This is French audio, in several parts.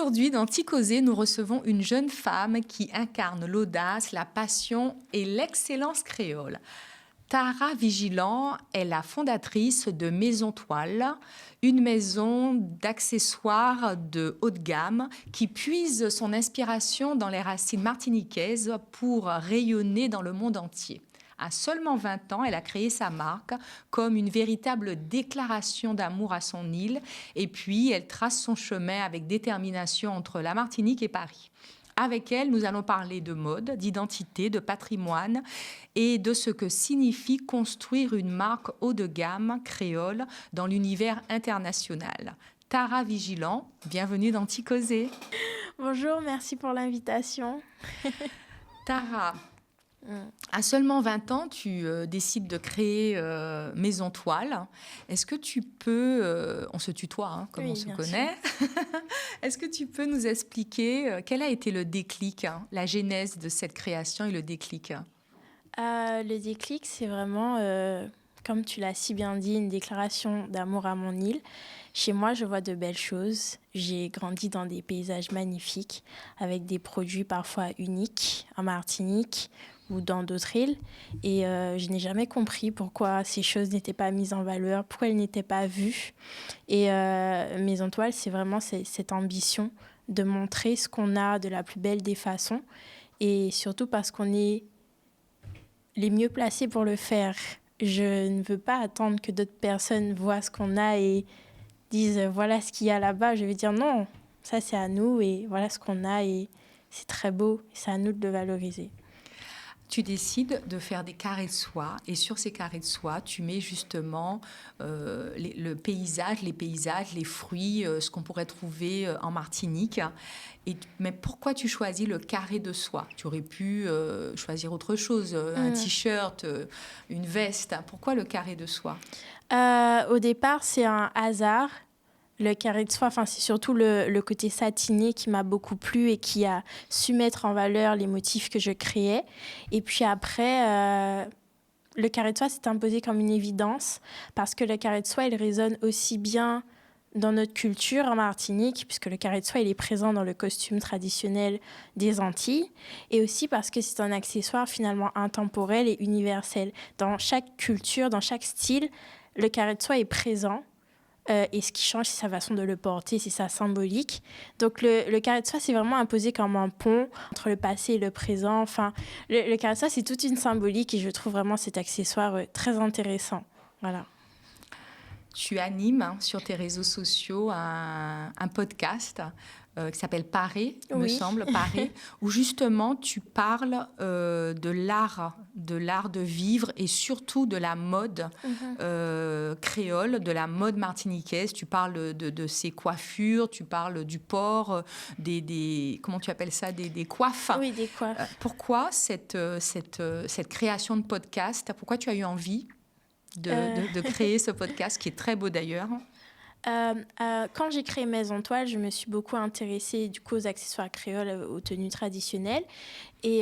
Aujourd'hui, dans Ticosé, nous recevons une jeune femme qui incarne l'audace, la passion et l'excellence créole. Tara Vigilant est la fondatrice de Maison Toile, une maison d'accessoires de haut de gamme qui puise son inspiration dans les racines martiniquaises pour rayonner dans le monde entier. À seulement 20 ans, elle a créé sa marque comme une véritable déclaration d'amour à son île et puis elle trace son chemin avec détermination entre la Martinique et Paris. Avec elle, nous allons parler de mode, d'identité, de patrimoine et de ce que signifie construire une marque haut de gamme créole dans l'univers international. Tara Vigilant, bienvenue dans Ticosé. Bonjour, merci pour l'invitation. Tara, à seulement 20 ans, tu décides de créer Maison Toile. Est-ce que tu peux, on se tutoie, hein, comme Oui, on se bien connaît, est-ce que tu peux nous expliquer quel a été le déclic, hein, la genèse de cette création et le déclic? Le déclic, c'est vraiment, comme tu l'as si bien dit, une déclaration d'amour à mon île. Chez moi, je vois de belles choses. J'ai grandi dans des paysages magnifiques, avec des produits parfois uniques en Martinique ou dans d'autres îles. Et je n'ai jamais compris pourquoi ces choses n'étaient pas mises en valeur, pourquoi elles n'étaient pas vues. Et Maison Toile, c'est vraiment cette ambition de montrer ce qu'on a de la plus belle des façons. Et surtout parce qu'on est les mieux placés pour le faire. Je ne veux pas attendre que d'autres personnes voient ce qu'on a et disent voilà ce qu'il y a là-bas. Je vais dire non, ça c'est à nous et voilà ce qu'on a et c'est très beau. C'est à nous de le valoriser. Tu décides de faire des carrés de soie et sur ces carrés de soie, tu mets justement le paysage, les paysages, les fruits, ce qu'on pourrait trouver en Martinique. Mais pourquoi tu choisis le carré de soie? Tu aurais pu choisir autre chose, un t-shirt, une veste. Pourquoi le carré de soie? Au départ, c'est un hasard. Le carré de soie, c'est surtout le côté satiné qui m'a beaucoup plu et qui a su mettre en valeur les motifs que je créais. Et puis après, le carré de soie s'est imposé comme une évidence parce que le carré de soie, il résonne aussi bien dans notre culture en Martinique, puisque le carré de soie, il est présent dans le costume traditionnel des Antilles, et aussi parce que c'est un accessoire finalement intemporel et universel. Dans chaque culture, dans chaque style, le carré de soie est présent. Et ce qui change, c'est sa façon de le porter, c'est sa symbolique. Donc le carré de soie, c'est vraiment imposé comme un pont entre le passé et le présent. Enfin, le carré de soie, c'est toute une symbolique et je trouve vraiment cet accessoire très intéressant. Voilà. Tu animes sur tes réseaux sociaux un podcast qui s'appelle Paré, il me semble, Paré, où justement tu parles de l'art de vivre et surtout de la mode créole, de la mode martiniquaise. Tu parles de ses coiffures, tu parles du port, comment tu appelles ça, des coiffes. Oui, des coiffes. Pourquoi cette création de podcast? Pourquoi tu as eu envie de créer ce podcast, qui est très beau d'ailleurs? Quand j'ai créé Maison Toile, je me suis beaucoup intéressée du coup aux accessoires créoles, aux tenues traditionnelles. Et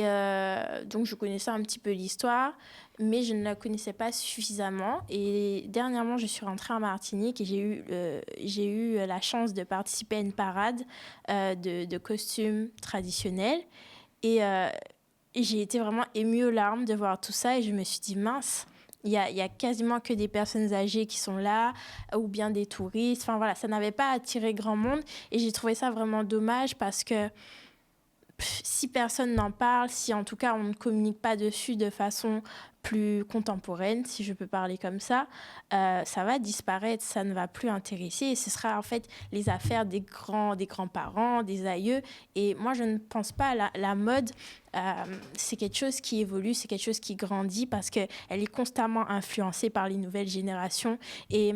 donc, je connaissais un petit peu l'histoire, mais je ne la connaissais pas suffisamment. Et dernièrement, je suis rentrée en Martinique et j'ai eu la chance de participer à une parade de costumes traditionnels. Et j'ai été vraiment émue aux larmes de voir tout ça et je me suis dit mince. Il y a quasiment que des personnes âgées qui sont là ou bien des touristes. Enfin voilà, ça n'avait pas attiré grand monde et j'ai trouvé ça vraiment dommage parce que si personne n'en parle, si en tout cas on ne communique pas dessus de façon plus contemporaine, si je peux parler comme ça va disparaître, ça ne va plus intéresser et ce sera en fait les affaires des grands-parents, des aïeux. Et moi, je ne pense pas à la mode, c'est quelque chose qui évolue, c'est quelque chose qui grandit parce qu'elle est constamment influencée par les nouvelles générations. Et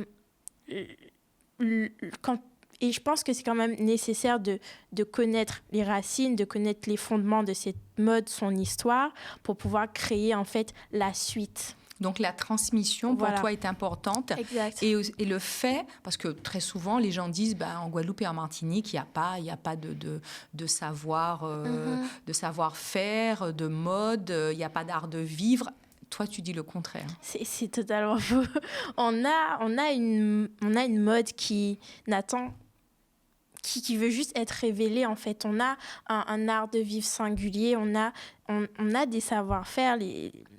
et je pense que c'est quand même nécessaire de connaître les racines, de connaître les fondements de cette mode, son histoire, pour pouvoir créer en fait la suite. Donc la transmission pour toi est importante. Exact. Et le fait, parce que très souvent les gens disent en Guadeloupe et en Martinique, il n'y a pas de savoir, de savoir-faire, de mode, il n'y a pas d'art de vivre. Toi, tu dis le contraire. C'est totalement faux. On a une mode qui qui veut juste être révélé, en fait. On a un art de vivre singulier, on a des savoir-faire.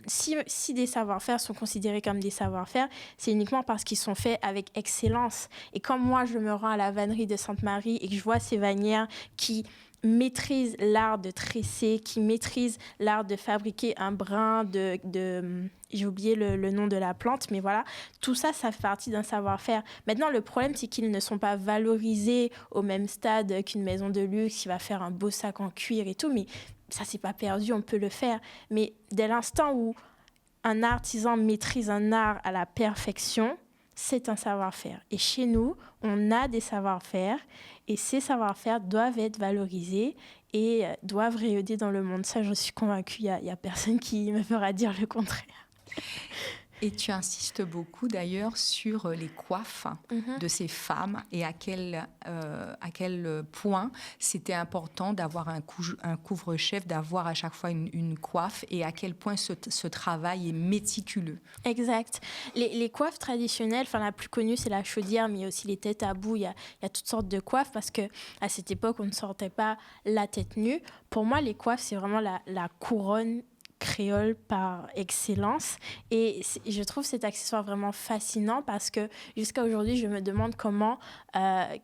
Si des savoir-faire sont considérés comme des savoir-faire, c'est uniquement parce qu'ils sont faits avec excellence. Et comme moi, je me rends à la vannerie de Sainte-Marie et que je vois ces vannières qui maîtrisent l'art de tresser, qui maîtrisent l'art de fabriquer un brin j'ai oublié le nom de la plante, mais voilà, tout ça, ça fait partie d'un savoir-faire. Maintenant, le problème, c'est qu'ils ne sont pas valorisés au même stade qu'une maison de luxe qui va faire un beau sac en cuir et tout, mais ça, c'est pas perdu, on peut le faire. Mais dès l'instant où un artisan maîtrise un art à la perfection, c'est un savoir-faire. Et chez nous, on a des savoir-faire et ces savoir-faire doivent être valorisés et doivent rayonner dans le monde. Ça, je suis convaincue, il n'y a personne qui me fera dire le contraire. Et tu insistes beaucoup d'ailleurs sur les coiffes de ces femmes et à quel point c'était important d'avoir un couvre-chef, d'avoir à chaque fois une coiffe et à quel point ce travail est méticuleux. Exact. Les coiffes traditionnelles, enfin la plus connue c'est la chaudière, mais il y a aussi les têtes à bout, il y a toutes sortes de coiffes parce qu'à cette époque on ne sortait pas la tête nue. Pour moi les coiffes c'est vraiment la couronne créole par excellence et je trouve cet accessoire vraiment fascinant parce que jusqu'à aujourd'hui je me demande comment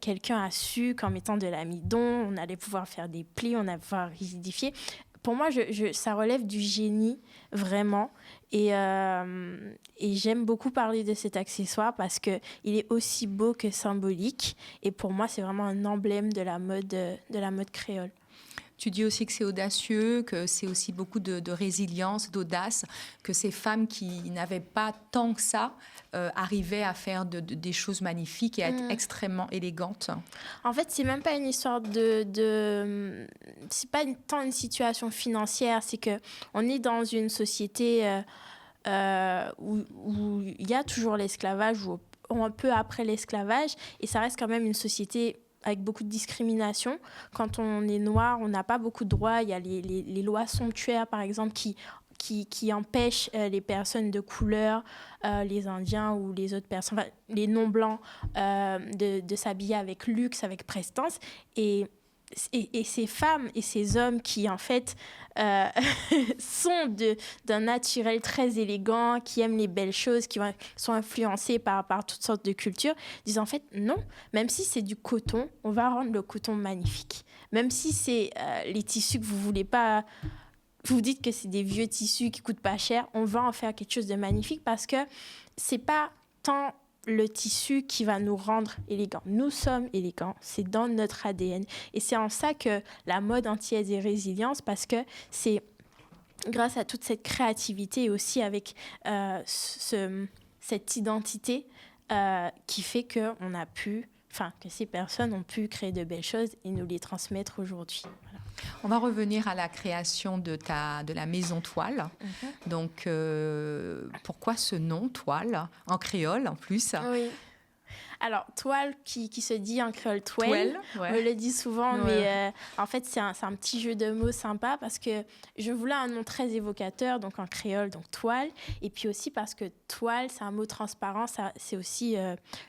quelqu'un a su qu'en mettant de l'amidon on allait pouvoir faire des plis, on allait pouvoir rigidifier. Pour moi ça relève du génie vraiment et j'aime beaucoup parler de cet accessoire parce qu'il est aussi beau que symbolique et pour moi c'est vraiment un emblème de la mode créole. Tu dis aussi que c'est audacieux, que c'est aussi beaucoup de résilience, d'audace, que ces femmes qui n'avaient pas tant que ça arrivaient à faire des choses magnifiques et à être extrêmement élégantes. En fait, c'est même pas une histoire c'est pas tant une situation financière, c'est que on est dans une société où il y a toujours l'esclavage, ou un peu après l'esclavage, et ça reste quand même une société avec beaucoup de discrimination. Quand on est noir, on n'a pas beaucoup de droits. Il y a les lois somptuaires, par exemple, qui empêchent les personnes de couleur, les Indiens ou les autres personnes, enfin, les non-blancs, de s'habiller avec luxe, avec prestance. Et ces femmes et ces hommes qui, en fait, sont d'un naturel très élégant, qui aiment les belles choses, qui sont influencés par toutes sortes de cultures, disent en fait non, même si c'est du coton, on va rendre le coton magnifique. Même si c'est les tissus que vous voulez pas, vous dites que c'est des vieux tissus qui coûtent pas cher, on va en faire quelque chose de magnifique parce que c'est pas tant le tissu qui va nous rendre élégants. Nous sommes élégants, c'est dans notre ADN. Et c'est en ça que la mode antillaise est résilience, parce que c'est grâce à toute cette créativité et aussi avec cette identité qui fait que ces personnes ont pu créer de belles choses et nous les transmettre aujourd'hui. Voilà. On va revenir à la création de la maison Toile. Donc, pourquoi ce nom, Toile, en créole en plus? Oui. Alors, toile qui se dit en créole toile, ouais. On me le dit souvent, ouais. Mais en fait, c'est un petit jeu de mots sympa parce que je voulais un nom très évocateur, donc en créole, donc toile. Et puis aussi parce que toile, c'est un mot transparent, c'est aussi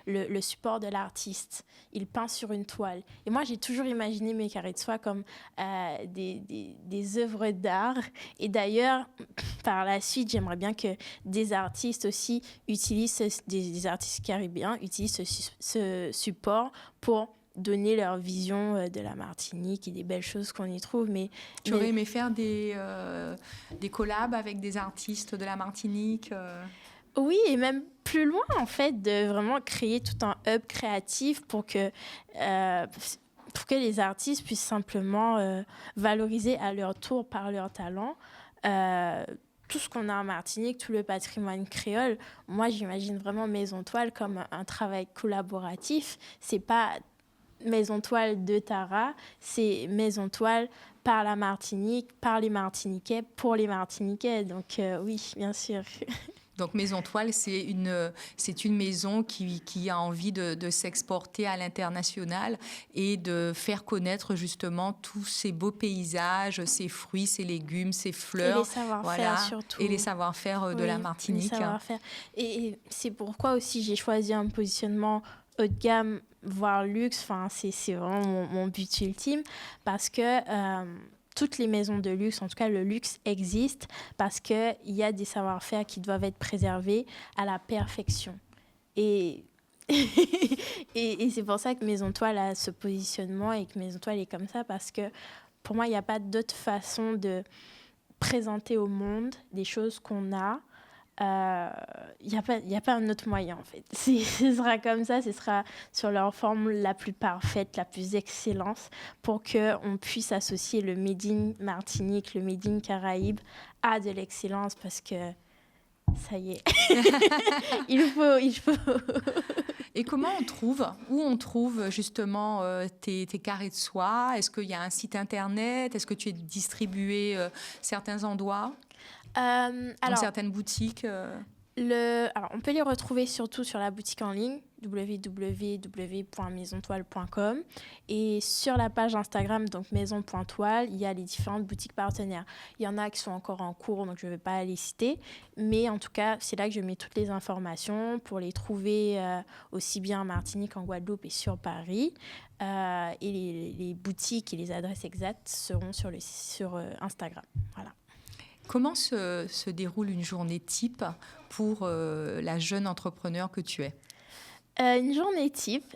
le support de l'artiste. Il peint sur une toile. Et moi, j'ai toujours imaginé mes carrés de soie comme des œuvres d'art. Et d'ailleurs, par la suite, j'aimerais bien que des artistes aussi utilisent, des artistes caribéens utilisent ce support pour donner leur vision de la Martinique et des belles choses qu'on y trouve. Tu aurais aimé faire des collabs avec des artistes de la Martinique Oui, et même plus loin, en fait, de vraiment créer tout un hub créatif pour que les artistes puissent simplement valoriser à leur tour, par leur talent, tout ce qu'on a en Martinique, tout le patrimoine créole. Moi, j'imagine vraiment Maison Toile comme un travail collaboratif. C'est pas Maison Toile de Tara, c'est Maison Toile par la Martinique, par les Martiniquais, pour les Martiniquais. Donc oui, bien sûr. Donc Maison Toile, c'est une maison qui a envie de s'exporter à l'international et de faire connaître justement tous ces beaux paysages, ces fruits, ces légumes, ces fleurs. Et les savoir-faire surtout. Et les savoir-faire de la Martinique. Les savoir-faire. Et c'est pourquoi aussi j'ai choisi un positionnement haut de gamme voire luxe. Enfin, c'est vraiment mon but ultime parce que toutes les maisons de luxe, en tout cas le luxe existe parce qu'il y a des savoir-faire qui doivent être préservés à la perfection. Et, et c'est pour ça que Maison Toile a ce positionnement et que Maison Toile est comme ça parce que pour moi, il n'y a pas d'autre façon de présenter au monde des choses qu'on a. Il n'y a pas un autre moyen, en fait. Ce sera comme ça, ce sera sur leur forme la plus parfaite, la plus excellente, pour qu'on puisse associer le Made in Martinique, le Made in Caraïbes à de l'excellence, parce que ça y est, il faut. Et comment où on trouve justement tes carrés de soie? Est-ce qu'il y a un site internet? Est-ce que tu es distribué certains endroits? Dans certaines boutiques Alors, on peut les retrouver surtout sur la boutique en ligne www.maisontoile.com et sur la page Instagram, donc maison.toile, il y a les différentes boutiques partenaires. Il y en a qui sont encore en cours, donc je ne vais pas les citer, mais en tout cas, c'est là que je mets toutes les informations pour les trouver aussi bien en Martinique, en Guadeloupe et sur Paris. Et les boutiques et les adresses exactes seront sur Instagram. Voilà. Comment se déroule une journée type pour la jeune entrepreneur que tu es? Une journée type,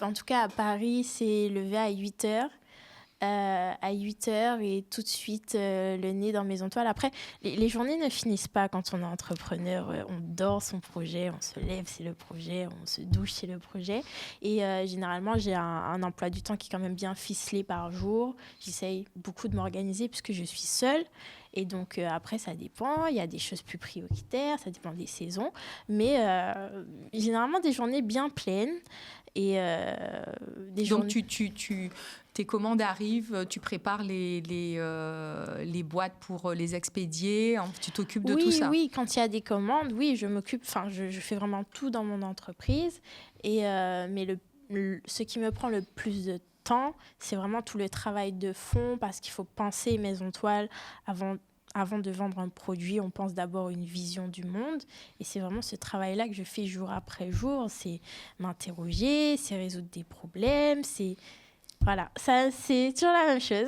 en tout cas à Paris, c'est lever à 8h. À 8h et tout de suite le nez dans Maison Toile. Après, les journées ne finissent pas quand on est entrepreneur. On dort son projet, on se lève, c'est le projet, on se douche, c'est le projet. Et généralement, j'ai un emploi du temps qui est quand même bien ficelé par jour. J'essaye beaucoup de m'organiser puisque je suis seule. Et donc, après, ça dépend. Il y a des choses plus prioritaires, ça dépend des saisons. Mais généralement, des journées bien pleines. Et donc, tes commandes arrivent, tu prépares les boîtes pour les expédier, tu t'occupes de tout ça? Oui, quand il y a des commandes, oui, je m'occupe. Enfin, je fais vraiment tout dans mon entreprise. Mais ce qui me prend le plus de temps, c'est vraiment tout le travail de fond parce qu'il faut penser Maison Toile avant de vendre un produit. On pense d'abord une vision du monde. Et c'est vraiment ce travail-là que je fais jour après jour. C'est m'interroger, c'est résoudre des problèmes, Voilà, ça, c'est toujours la même chose,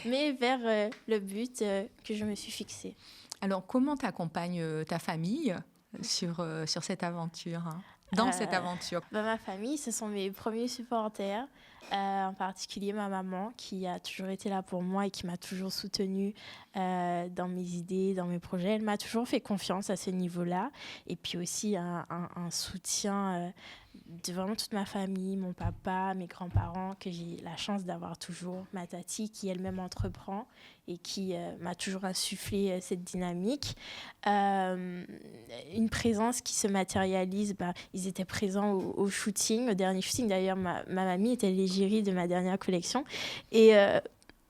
mais vers le but que je me suis fixé. Alors, comment t'accompagne ta famille sur cette aventure, dans cette aventure? Ma famille, ce sont mes premiers supporters, en particulier ma maman, qui a toujours été là pour moi et qui m'a toujours soutenue dans mes idées, dans mes projets. Elle m'a toujours fait confiance à ce niveau-là. Et puis aussi un soutien de vraiment toute ma famille, mon papa, mes grands-parents, que j'ai la chance d'avoir toujours. Ma tati, qui elle-même entreprend et qui m'a toujours insufflé cette dynamique. Une présence qui se matérialise. Ils étaient présents au shooting, au dernier shooting. D'ailleurs, ma mamie était l'égérie de ma dernière collection. Et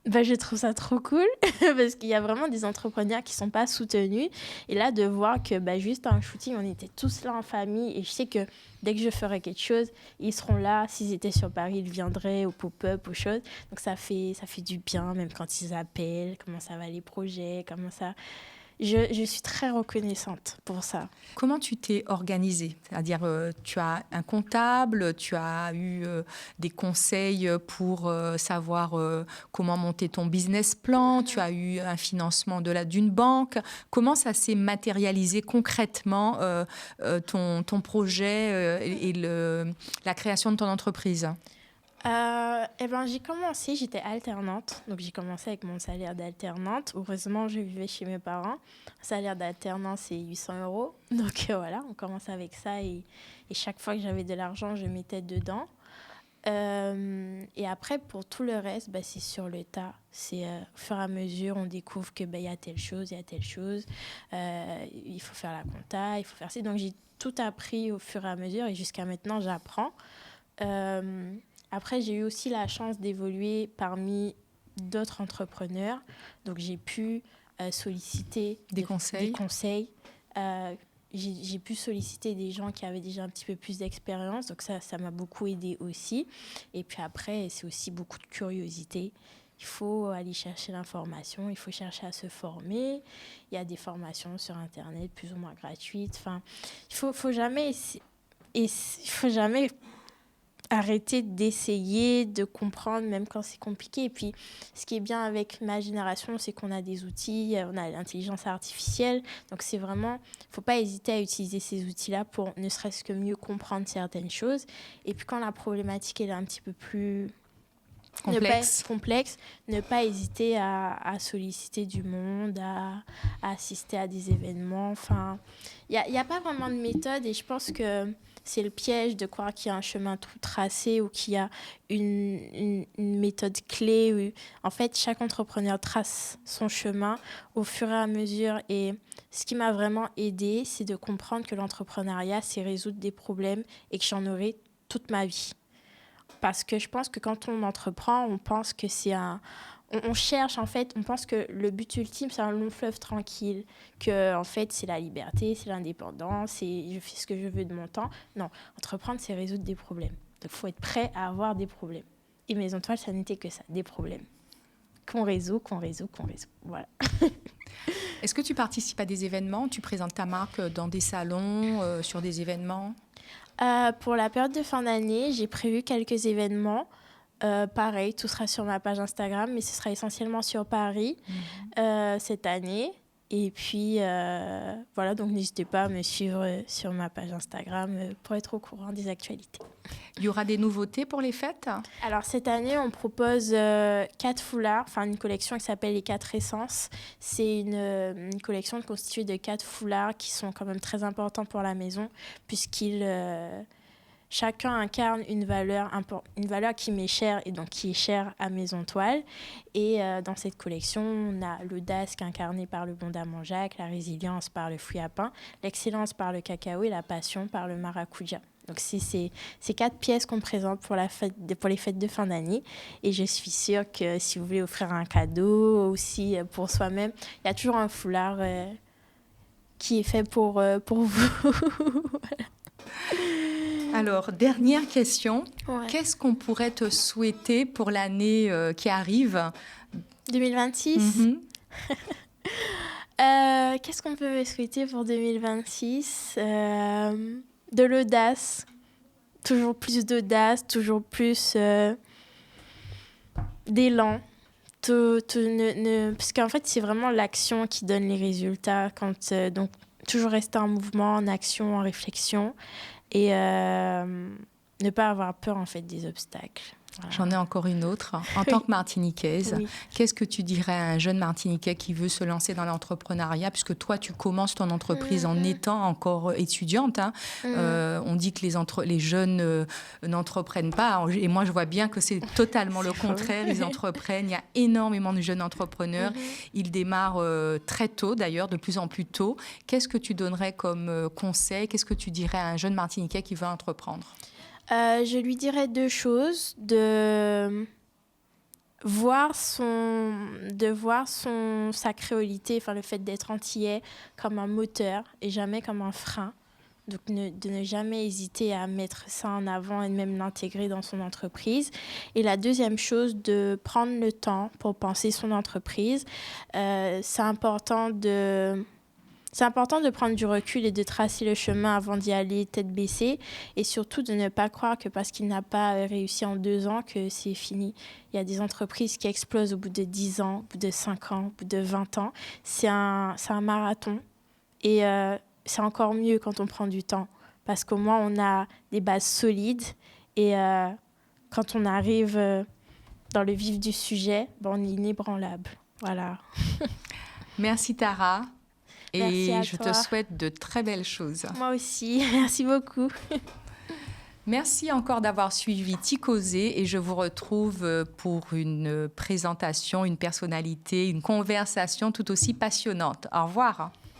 je trouve ça trop cool parce qu'il y a vraiment des entrepreneurs qui ne sont pas soutenus. Et là, de voir que juste à un shooting, on était tous là en famille. Et je sais que dès que je ferai quelque chose, ils seront là. S'ils étaient sur Paris, ils viendraient au pop-up, aux choses. Donc ça fait du bien, même quand ils appellent, comment ça va les projets, comment ça... Je suis très reconnaissante pour ça. Comment tu t'es organisée? C'est-à-dire, tu as un comptable, tu as eu des conseils pour savoir comment monter ton business plan, tu as eu un financement d'une banque. Comment ça s'est matérialisé concrètement ton projet et la création de ton entreprise? J'ai commencé, j'étais alternante, donc j'ai commencé avec mon salaire d'alternante. Heureusement, je vivais chez mes parents. Le salaire d'alternante, c'est 800 €. Donc voilà, on commence avec ça et chaque fois que j'avais de l'argent, je mettais dedans. Et après, pour tout le reste, c'est sur le tas. C'est au fur et à mesure, on découvre que y a telle chose, il faut faire la compta, il faut faire ça. Donc j'ai tout appris au fur et à mesure et jusqu'à maintenant, j'apprends. Après, j'ai eu aussi la chance d'évoluer parmi d'autres entrepreneurs. Donc, j'ai pu solliciter des conseils. J'ai pu solliciter des gens qui avaient déjà un petit peu plus d'expérience. Donc, ça m'a beaucoup aidé aussi. Et puis après, c'est aussi beaucoup de curiosité. Il faut aller chercher l'information, il faut chercher à se former. Il y a des formations sur Internet plus ou moins gratuites. Enfin, il faut jamais arrêter d'essayer de comprendre, même quand c'est compliqué. Et puis, ce qui est bien avec ma génération, c'est qu'on a des outils, on a l'intelligence artificielle. Donc, c'est vraiment, il ne faut pas hésiter à utiliser ces outils-là pour ne serait-ce que mieux comprendre certaines choses. Et puis, quand la problématique elle est un petit peu plus complexe, ne pas hésiter à solliciter du monde, à assister à des événements. Enfin, il n'y a pas vraiment de méthode et je pense que c'est le piège de croire qu'il y a un chemin tout tracé ou qu'il y a une méthode clé. Où, en fait, chaque entrepreneur trace son chemin au fur et à mesure. Et ce qui m'a vraiment aidée, c'est de comprendre que l'entrepreneuriat, c'est résoudre des problèmes et que j'en aurai toute ma vie. Parce que je pense que quand on entreprend, on pense que c'est on cherche, en fait, on pense que le but ultime, c'est un long fleuve tranquille, que en fait, c'est la liberté, c'est l'indépendance, et je fais ce que je veux de mon temps. Non, entreprendre, c'est résoudre des problèmes. Donc, il faut être prêt à avoir des problèmes. Et Maison Toile, ça n'était que ça, des problèmes. Qu'on résout. Voilà. Est-ce que tu participes à des événements? Tu présentes ta marque dans des salons, sur des événements? Pour la période de fin d'année, j'ai prévu quelques événements. Pareil, tout sera sur ma page Instagram, mais ce sera essentiellement sur Paris cette année. Et puis, voilà, donc n'hésitez pas à me suivre sur ma page Instagram pour être au courant des actualités. Il y aura des nouveautés pour les fêtes? Alors, cette année, on propose 4 foulards, enfin une collection qui s'appelle les 4 essences. C'est une collection constituée de 4 foulards qui sont quand même très importants pour la maison, puisqu'ils... chacun incarne une valeur qui m'est chère et donc qui est chère à Maison Toile. Et dans cette collection, on a l'audace qui est incarnée par le bon d'Amand Jacques, la résilience par le fruit à pain, l'excellence par le cacao et la passion par le maracuja. Donc, c'est ces 4 pièces qu'on présente pour les fêtes de fin d'année. Et je suis sûre que si vous voulez offrir un cadeau, aussi pour soi-même, il y a toujours un foulard qui est fait pour vous. Voilà. Alors, dernière question. Ouais. Qu'est-ce qu'on pourrait te souhaiter pour l'année qui arrive? 2026 Qu'est-ce qu'on peut me souhaiter pour 2026 De l'audace. Toujours plus d'audace, toujours plus d'élan. Parce qu'en fait, c'est vraiment l'action qui donne les résultats. Donc, toujours rester en mouvement, en action, en réflexion. Et ne pas avoir peur, en fait, des obstacles. Voilà. J'en ai encore une autre. En tant que Martiniquaise, qu'est-ce que tu dirais à un jeune Martiniquais qui veut se lancer dans l'entrepreneuriat, puisque toi, tu commences ton entreprise en étant encore étudiante, hein. On dit que les jeunes n'entreprennent pas. Et moi, je vois bien que c'est totalement le contraire. Ils entreprennent. Il y a énormément de jeunes entrepreneurs. Ils démarrent très tôt, d'ailleurs, de plus en plus tôt. Qu'est-ce que tu donnerais comme conseil? Qu'est-ce que tu dirais à un jeune Martiniquais qui veut entreprendre? Je lui dirais 2 choses. De voir sa créolité, enfin le fait d'être antillais, comme un moteur et jamais comme un frein. Donc, de ne jamais hésiter à mettre ça en avant et même l'intégrer dans son entreprise. Et la deuxième chose, de prendre le temps pour penser son entreprise. C'est important de prendre du recul et de tracer le chemin avant d'y aller tête baissée. Et surtout, de ne pas croire que parce qu'il n'a pas réussi en 2 ans, que c'est fini. Il y a des entreprises qui explosent au bout de 10 ans, au bout de 5 ans, au bout de 20 ans. C'est un marathon. Et c'est encore mieux quand on prend du temps. Parce qu'au moins, on a des bases solides. Et quand on arrive dans le vif du sujet, on est inébranlable. Voilà. Merci Tara. Et Merci je toi. te souhaite de très belles choses. Moi aussi. Merci beaucoup. Merci encore d'avoir suivi Ticosé et je vous retrouve pour une présentation, une personnalité, une conversation tout aussi passionnante. Au revoir.